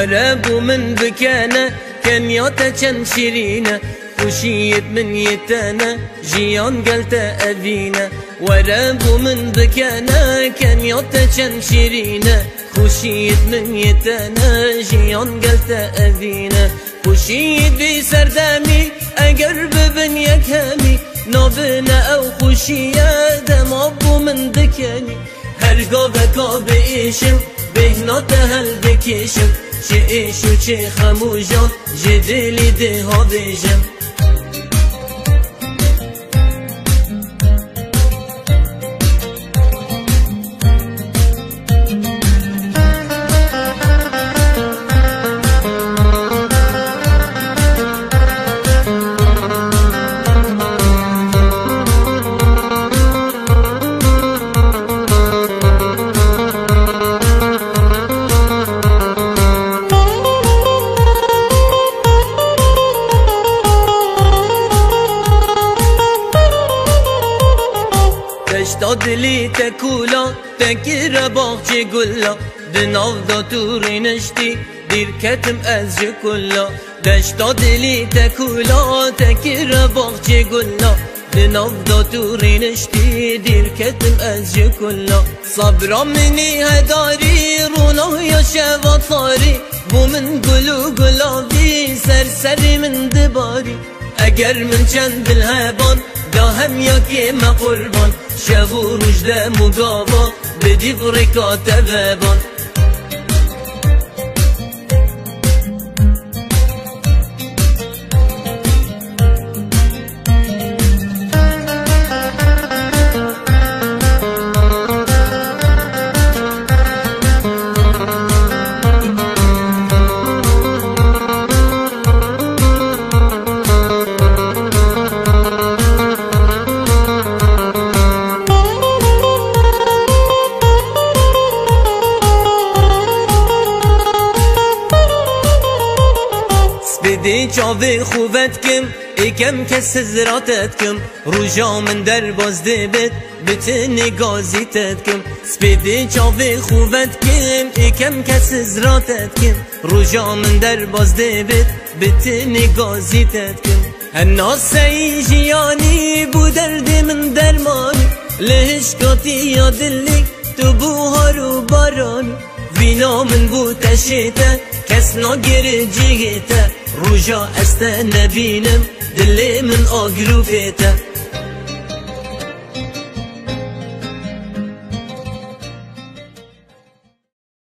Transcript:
ورابو من بكانا كان يوتا كان شيرينا خوشيت من يتانا جيان قلتا أبينا ورابو من بكانا كان يوتا كان شيرينا خوشيت من يتانا جيان قلتا أبينا خوشيت بي سردامي أقر ببن يكامي نابنا أو خوشية دم أبو من دكاني هرقا بكا بإيشم بهنات هل بكيشم چه ایشو چه خموجان جدلی ده ها بیجم دلی تکولا تکیر باغچه گلا دناو دا توری نشتی دیر کتم از جکلا دشتا دلی تکولا تکیر باغچه گلا دناو دا توری نشتی دیر کتم از جکلا صبرا منی هداری رونا یا شواتاری بو من گلو گلابی سرسری من دباری اگر من چند بالهبان دا هم یکی ما قربان شب و روز ده مقابا بدی فرکات ببان دی چاوی خوبت کم ایکم کس زراتت کم روژا من در باز دبت بتنی گازیتت کم سپیدی چاوی خوبت کم ایکم کس زراتت کم روژا من در باز دبت بتنی گازیتت کم هناسه جیانی بو درد من درمانی لهشکاتی یا دلی تو بوهار و بارانی وینا من بو تشیته کس ناگره جیگیته روژا است نبینم دلی من آگرو بیته